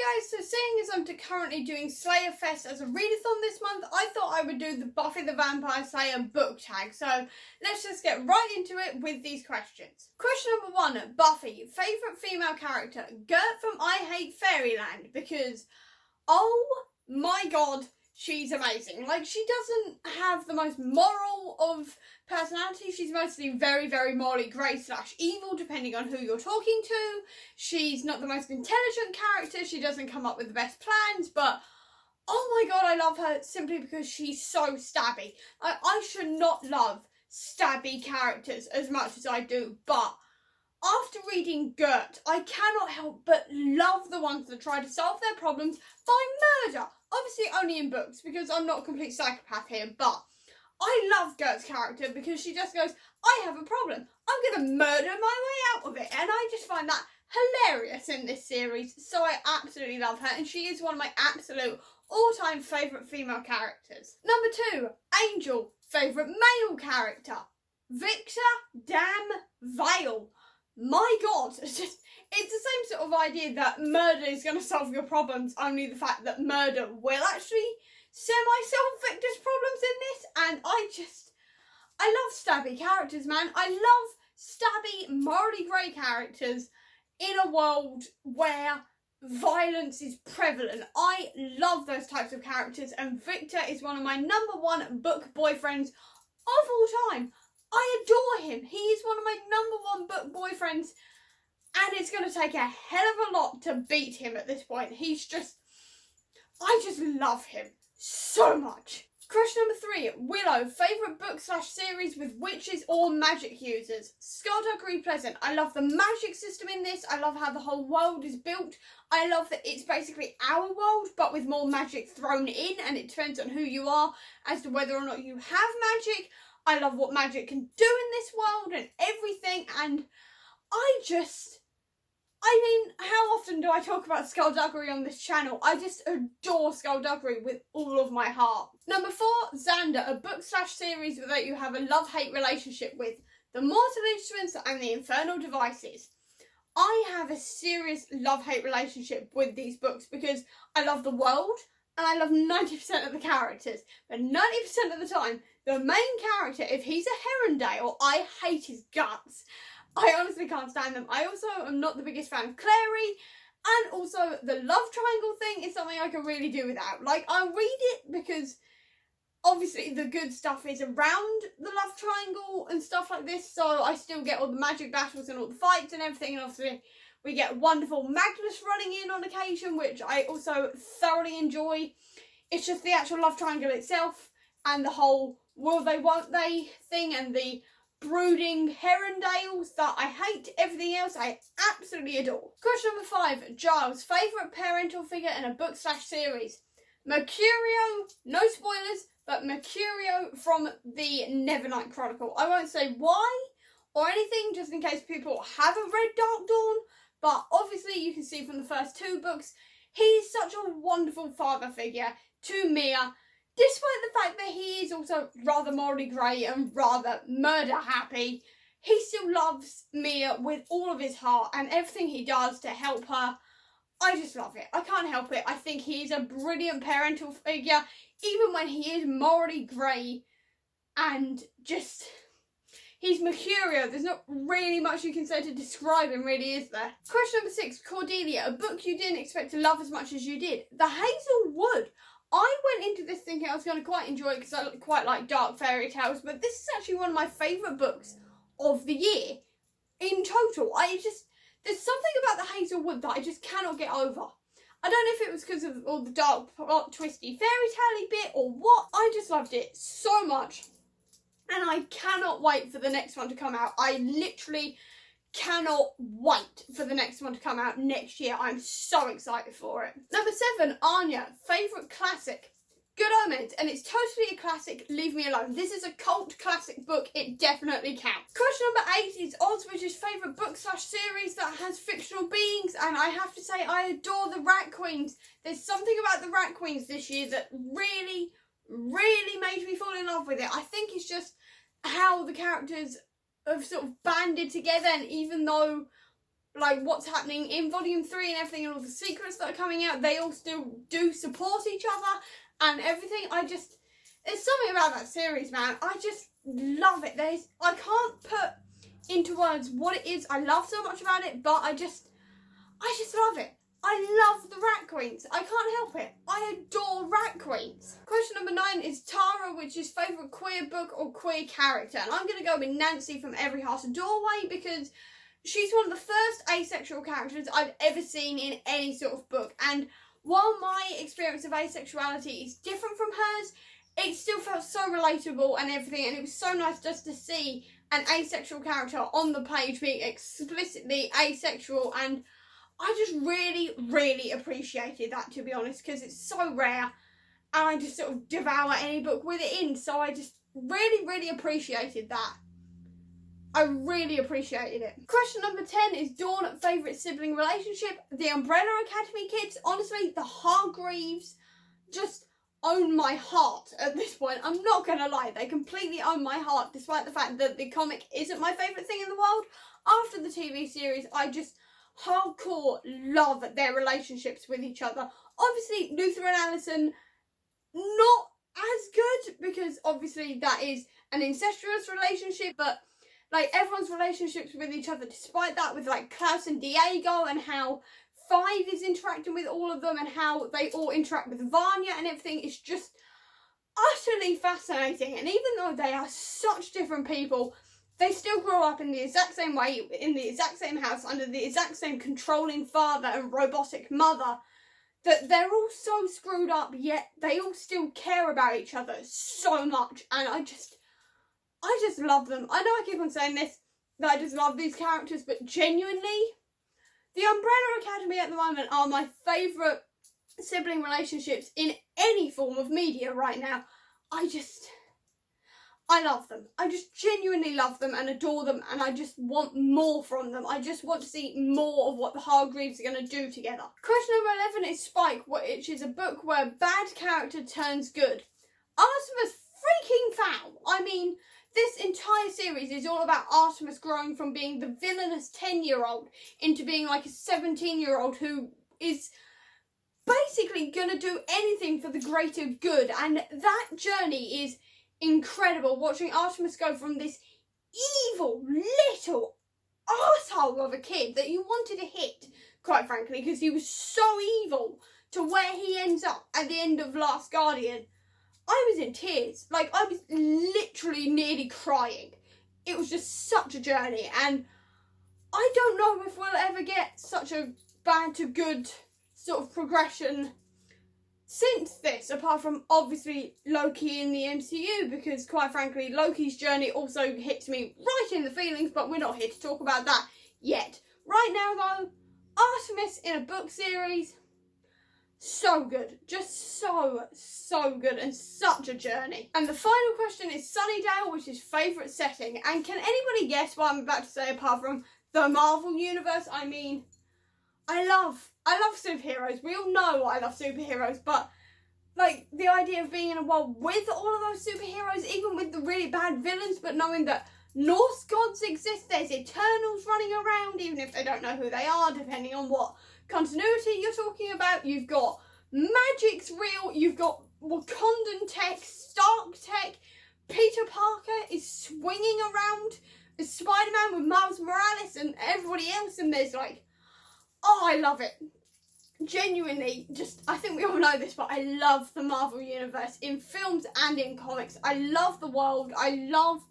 Hi guys, so seeing as I'm currently doing Slayer Fest as a readathon this month, I thought I would do the Buffy the Vampire Slayer book tag. So let's just get right into it with these questions. Question number 1, Buffy, favourite female character? Gert from I Hate Fairyland, because oh my god, she's amazing. Like, she doesn't have the most moral of personality. She's mostly very, very morally grey / evil, depending on who you're talking to. She's not the most intelligent character. She doesn't come up with the best plans, but oh my god, I love her simply because she's so stabby. I should not love stabby characters as much as I do, but after reading Gert, I cannot help but love the ones that try to solve their problems by murder. Obviously only in books, because I'm not a complete psychopath here, but I love Gert's character because she just goes, I have a problem, I'm going to murder my way out of it, and I just find that hilarious in this series, so I absolutely love her, and she is one of my absolute all-time favourite female characters. Number 2, Angel, favourite male character? Victor Damn Vale. My god, it's the same sort of idea that murder is going to solve your problems, only the fact that murder will actually semi-solve Victor's problems in this, and I love stabby characters, man. I love stabby, morally grey characters in a world where violence is prevalent. I love those types of characters, and Victor is one of my number 1 book boyfriends of all time. I adore him. He is one of my number 1 book boyfriends, and it's going to take a hell of a lot to beat him at this point. I just love him so much. Question number 3, Willow, favourite book / series with witches or magic users? Skullduggery Pleasant. I love the magic system in this. I love how the whole world is built. I love that it's basically our world, but with more magic thrown in, and it depends on who you are as to whether or not you have magic. I love what magic can do in this world and everything, and how often do I talk about skullduggery on this channel? I just adore skullduggery with all of my heart. Number 4, Xander, a book / series that you have a love-hate relationship with. The Mortal Instruments and the Infernal Devices. I have a serious love-hate relationship with these books because I love the world and I love 90% of the characters. But 90% of the time, the main character, if he's a Herondale, I hate his guts. I honestly can't stand them. I also am not the biggest fan of Clary, and also the love triangle thing is something I can really do without. Like, I read it because obviously the good stuff is around the love triangle and stuff like this, so I still get all the magic battles and all the fights and everything, and obviously we get wonderful Magnus running in on occasion, which I also thoroughly enjoy. It's just the actual love triangle itself and the whole will they, won't they thing, and the brooding Herondales that I hate. Everything else I absolutely adore. Question number 5, Giles, favourite parental figure in a book / series? Mercurio, no spoilers, but Mercurio from the Nevernight Chronicle. I won't say why or anything, just in case people haven't read Dark Dawn, but obviously you can see from the first 2 books, he's such a wonderful father figure to Mia, despite the fact that he is also rather morally grey and rather murder happy. He still loves Mia with all of his heart, and everything he does to help her, I just love it. I can't help it. I think he is a brilliant parental figure, even when he is morally grey and just... he's Mercurio. There's not really much you can say to describe him, really, is there? Question number 6, Cordelia, a book you didn't expect to love as much as you did. The Hazel Wood. I went into this thinking I was going to quite enjoy it because I quite like dark fairy tales, but this is actually one of my favourite books of the year in total. There's something about the Hazel Wood that I just cannot get over. I don't know if it was because of all the dark, plot, twisty fairy tale bit or what. I just loved it so much, and I cannot wait for the next one to come out. I literally cannot wait for the next one to come out next year. I'm so excited for it. Number 7, Arunya, favourite classic? Good Omens, and it's totally a classic, leave me alone. This is a cult classic book, it definitely counts. Question number 8 is Ozridge's favourite book / series that has fictional beings, and I have to say I adore the Rat Queens. There's something about the Rat Queens this year that really, really made me fall in love with it. I think it's just how the characters have sort of banded together, and even though like what's happening in volume 3 and everything and all the secrets that are coming out, they all still do support each other and everything. There's something about that series, man. I just love it. I can't put into words what it is I love so much about it, but I just love it. I love the Rat Queens. I can't help it. I adore Rat Queens. Question number 9 is Tara, which is favourite queer book or queer character. And I'm going to go with Nancy from Every Heart a Doorway because she's one of the first asexual characters I've ever seen in any sort of book. And while my experience of asexuality is different from hers, it still felt so relatable and everything. And it was so nice just to see an asexual character on the page being explicitly asexual, and I just really, really appreciated that, to be honest, because it's so rare and I just sort of devour any book with it in, so I just really, really appreciated that. I really appreciated it. Question number 10 is Dawn, favourite sibling relationship. The Umbrella Academy kids, honestly, the Hargreaves just own my heart at this point. I'm not going to lie, they completely own my heart, despite the fact that the comic isn't my favourite thing in the world. After the TV series, I just hardcore love their relationships with each other. Obviously, Luther and Alison, not as good, because obviously that is an incestuous relationship, but like everyone's relationships with each other, despite that, with like Klaus and Diego, and how Five is interacting with all of them, and how they all interact with Vanya and everything, is just utterly fascinating. And even though they are such different people, they still grow up in the exact same way, in the exact same house, under the exact same controlling father and robotic mother, that they're all so screwed up, yet they all still care about each other so much. And I just love them. I know I keep on saying this, that I just love these characters, but genuinely, the Umbrella Academy at the moment are my favourite sibling relationships in any form of media right now. I love them. I just genuinely love them and adore them, and I just want more from them. I just want to see more of what the Hargreaves are going to do together. Question number 11 is Spike, which is a book where bad character turns good. Artemis freaking foul. I mean, this entire series is all about Artemis growing from being the villainous 10-year-old into being like a 17-year-old who is basically going to do anything for the greater good. And that journey is incredible, watching Artemis go from this evil little arsehole of a kid that you wanted to hit, quite frankly, because he was so evil, to where he ends up at the end of Last Guardian. I was in tears. Like, I was literally nearly crying. It was just such a journey, and I don't know if we'll ever get such a bad to good sort of progression since this, apart from obviously Loki in the MCU, because quite frankly Loki's journey also hits me right in the feelings, but we're not here to talk about that yet. Right now though, Artemis in a book series, so good, just so good, and such a journey. And the final question is Sunnydale, which is favourite setting, and can anybody guess what I'm about to say apart from the Marvel Universe? I mean, I love superheroes. We all know I love superheroes, but like the idea of being in a world with all of those superheroes, even with the really bad villains, but knowing that Norse gods exist, there's Eternals running around, even if they don't know who they are, depending on what continuity you're talking about. You've got magic's real, you've got Wakandan tech, Stark tech, Peter Parker is swinging around as Spider-Man with Miles Morales and everybody else, and there's like, oh, I love it. Genuinely, just, I think we all know this, but I love the Marvel Universe in films and in comics. I love the world. I love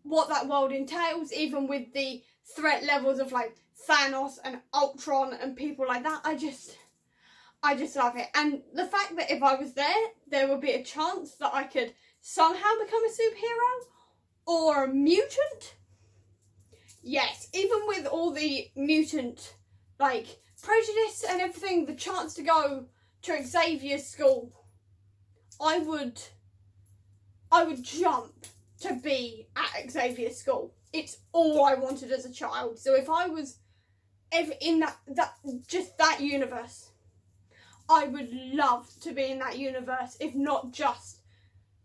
what that world entails, even with the threat levels of like Thanos and Ultron and people like that. I just love it. And the fact that if I was there, there would be a chance that I could somehow become a superhero or a mutant. Yes, even with all the mutant like prejudice and everything, the chance to go to Xavier's school, I would jump to be at Xavier's school. It's all I wanted as a child. So if I was ever in that universe, I would love to be in that universe, if not just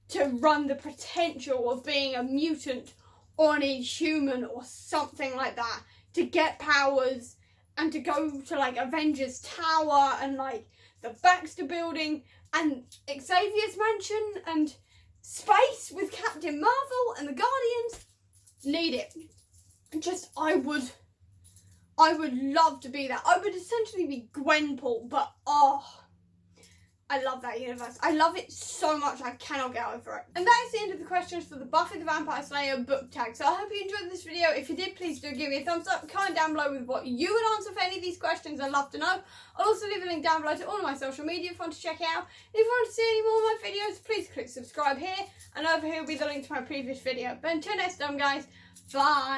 to run the potential of being a mutant or an inhuman or something like that, to get powers and to go to like Avengers Tower and like the Baxter Building and Xavier's Mansion and space with Captain Marvel and the Guardians. Need it. Just, I would love to be that. I would essentially be Gwenpool, but I love that universe. I love it so much, I cannot get over it. And that is the end of the questions for the Buffy the Vampire Slayer book tag. So I hope you enjoyed this video. If you did, please do give me a thumbs up. Comment down below with what you would answer for any of these questions. I'd love to know. I'll also leave a link down below to all of my social media if you want to check it out. If you want to see any more of my videos, please click subscribe here. And over here will be the link to my previous video. But until next time, guys, bye.